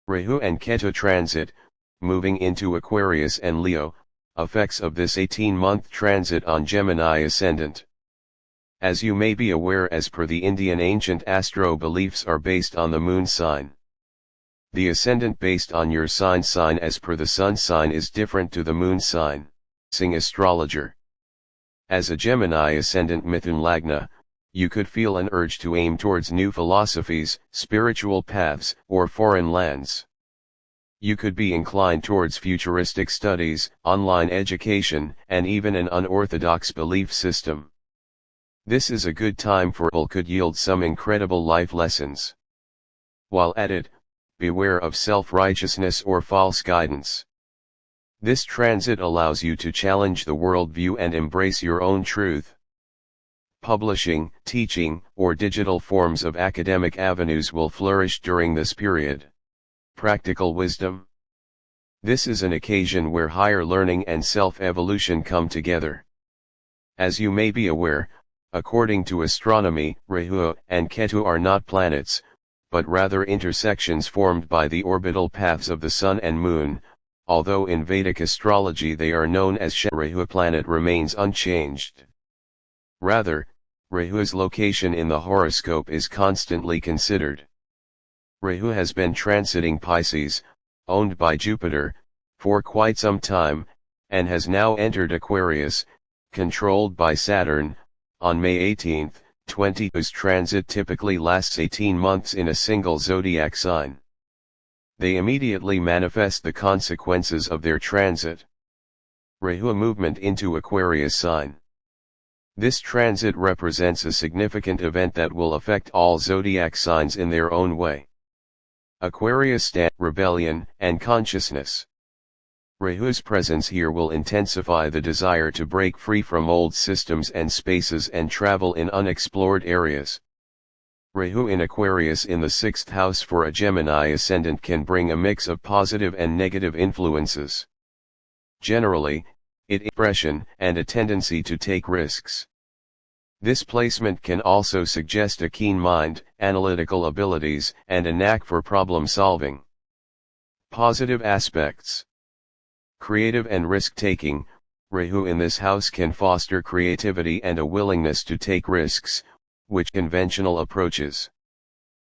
Rahu and Ketu transit, moving into Aquarius and Leo, effects of this 18-month transit on Gemini Ascendant. As you may be aware, as per the Indian ancient astro beliefs are based on the moon sign. The ascendant based on your sign as per the sun sign is different to the moon sign. Sing astrologer. As a Gemini Ascendant Mithun Lagna, you could feel an urge to aim towards new philosophies, spiritual paths, or foreign lands. You could be inclined towards futuristic studies, online education, and even an unorthodox belief system. This is a good time for all could yield some incredible life lessons. While at it, beware of self-righteousness or false guidance. This transit allows you to challenge the worldview and embrace your own truth. Publishing, teaching, or digital forms of academic avenues will flourish during this period. Practical wisdom. This is an occasion where higher learning and self-evolution come together. As you may be aware, according to astronomy, Rahu and Ketu are not planets, but rather intersections formed by the orbital paths of the Sun and Moon, although in Vedic astrology they are known as Rahu planet remains unchanged. Rather, Rahu's location in the horoscope is constantly considered. Rahu has been transiting Pisces, owned by Jupiter, for quite some time, and has now entered Aquarius, controlled by Saturn, on May 18, 2020. Whose transit typically lasts 18 months in a single zodiac sign. They immediately manifest the consequences of their transit. Rahu movement into Aquarius sign. This transit represents a significant event that will affect all zodiac signs in their own way. Aquarius stand rebellion and consciousness. Rahu's presence here will intensify the desire to break free from old systems and spaces and travel in unexplored areas. Rahu in Aquarius in the 6th house for a Gemini ascendant can bring a mix of positive and negative influences. Generally, it expression and a tendency to take risks. This placement can also suggest a keen mind, analytical abilities, and a knack for problem solving. Positive aspects. Creative and risk-taking. Rahu in this house can foster creativity and a willingness to take risks, which conventional approaches.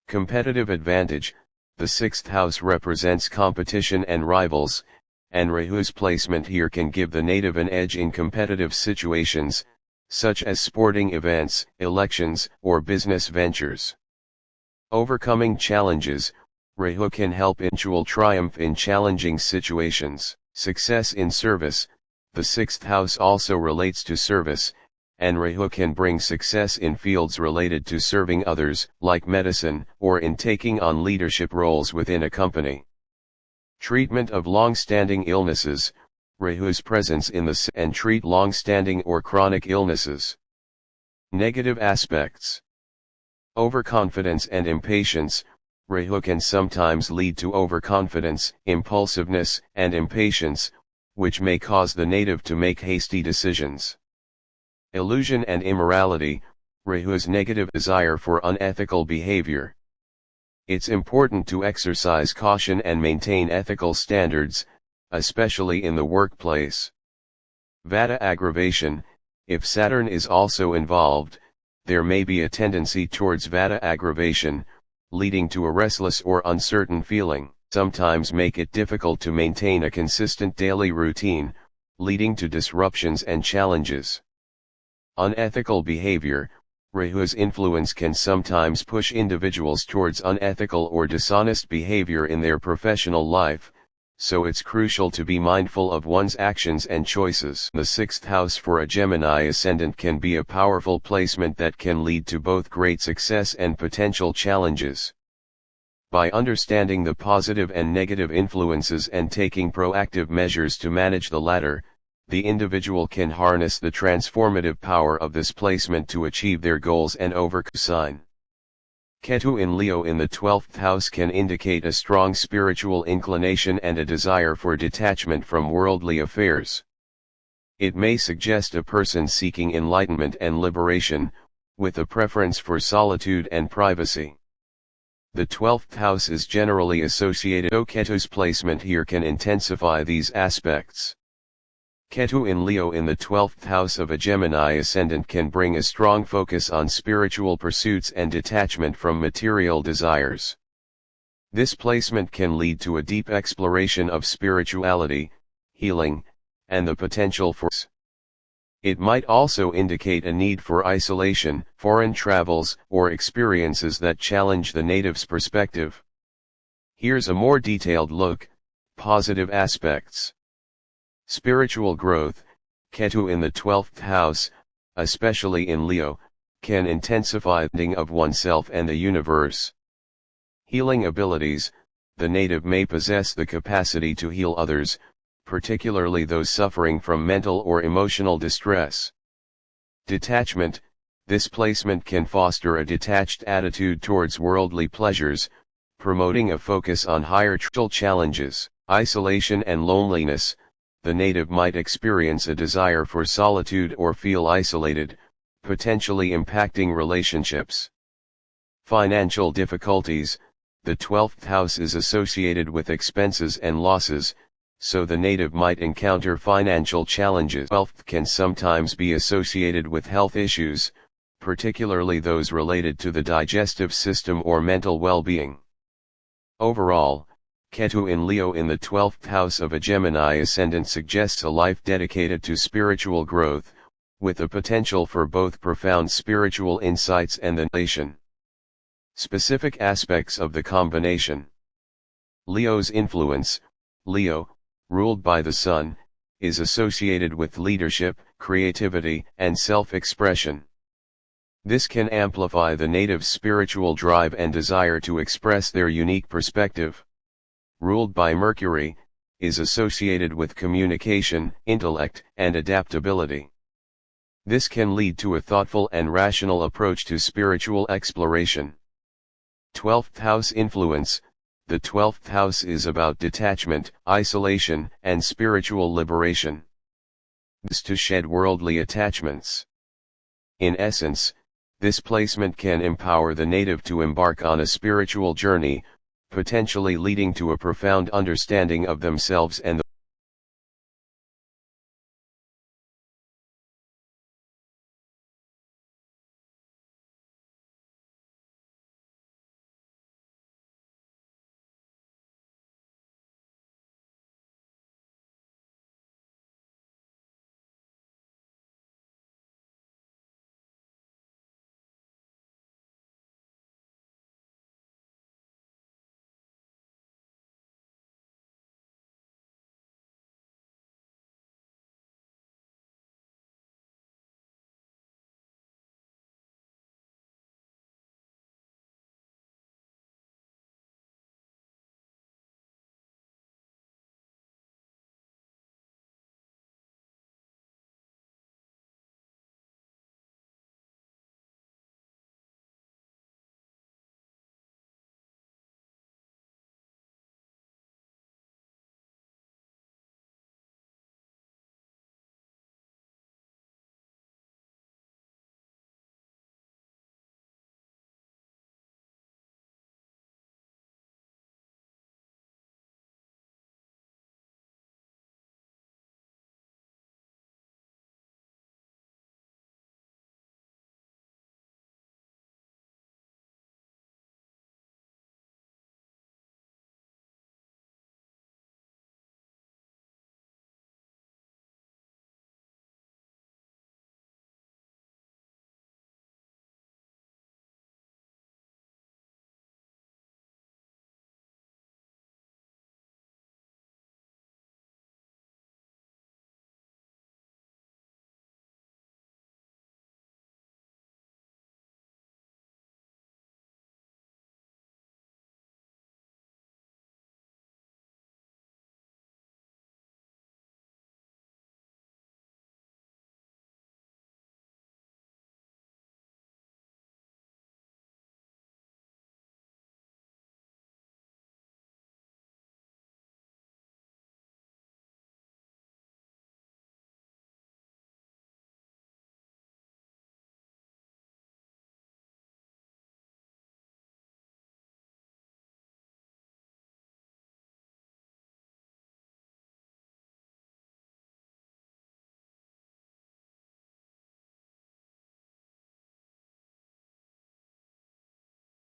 Competitive advantage. The 6th house represents competition and rivals, and Rahu's placement here can give the native an edge in competitive situations, such as sporting events, elections, or business ventures. Overcoming challenges. Rahu can help individual triumph in challenging situations. Success in service. The 6th house also relates to service, and Rahu can bring success in fields related to serving others, like medicine, or in taking on leadership roles within a company. Treatment of long-standing illnesses. Rahu's presence in the and treat long-standing or chronic illnesses. Negative aspects. Overconfidence and impatience. Rahu can sometimes lead to overconfidence, impulsiveness, and impatience, which may cause the native to make hasty decisions. Illusion and immorality. Rahu's negative desire for unethical behavior. It's important to exercise caution and maintain ethical standards, especially in the workplace. Vata aggravation. If Saturn is also involved, there may be a tendency towards Vata aggravation, leading to a restless or uncertain feeling. Sometimes make it difficult to maintain a consistent daily routine, leading to disruptions and challenges. Unethical behavior. Rahu's influence can sometimes push individuals towards unethical or dishonest behavior in their professional life, so it's crucial to be mindful of one's actions and choices. The 6th house for a Gemini ascendant can be a powerful placement that can lead to both great success and potential challenges. By understanding the positive and negative influences and taking proactive measures to manage the latter, the individual can harness the transformative power of this placement to achieve their goals and overcome. Sign. Ketu in Leo in the 12th house can indicate a strong spiritual inclination and a desire for detachment from worldly affairs. It may suggest a person seeking enlightenment and liberation, with a preference for solitude and privacy. The 12th house is generally associated. Ketu's placement here can intensify these aspects. Ketu in Leo in the 12th house of a Gemini ascendant can bring a strong focus on spiritual pursuits and detachment from material desires. This placement can lead to a deep exploration of spirituality, healing, and the potential for. It might also indicate a need for isolation, foreign travels, or experiences that challenge the native's perspective. Here's a more detailed look. Positive aspects. Spiritual growth. Ketu in the 12th house, especially in Leo, can intensify the understanding of oneself and the universe. Healing abilities. The native may possess the capacity to heal others, particularly those suffering from mental or emotional distress. Detachment. This placement can foster a detached attitude towards worldly pleasures, promoting a focus on higher challenges. Isolation and loneliness. The native might experience a desire for solitude or feel isolated, potentially impacting relationships. Financial difficulties. The 12th house is associated with expenses and losses, so the native might encounter financial challenges. 12th can sometimes be associated with health issues, particularly those related to the digestive system or mental well-being. Overall, Ketu in Leo in the 12th house of a Gemini ascendant suggests a life dedicated to spiritual growth, with the potential for both profound spiritual insights and the nation. Specific aspects of the combination. Leo's influence. Leo, ruled by the Sun, is associated with leadership, creativity, and self-expression. This can amplify the native's spiritual drive and desire to express their unique perspective. Ruled by Mercury, is associated with communication, intellect, and adaptability. This can lead to a thoughtful and rational approach to spiritual exploration. 12th house influence. The 12th house is about detachment, isolation, and spiritual liberation. This to shed worldly attachments. In essence, this placement can empower the native to embark on a spiritual journey, potentially leading to a profound understanding of themselves and the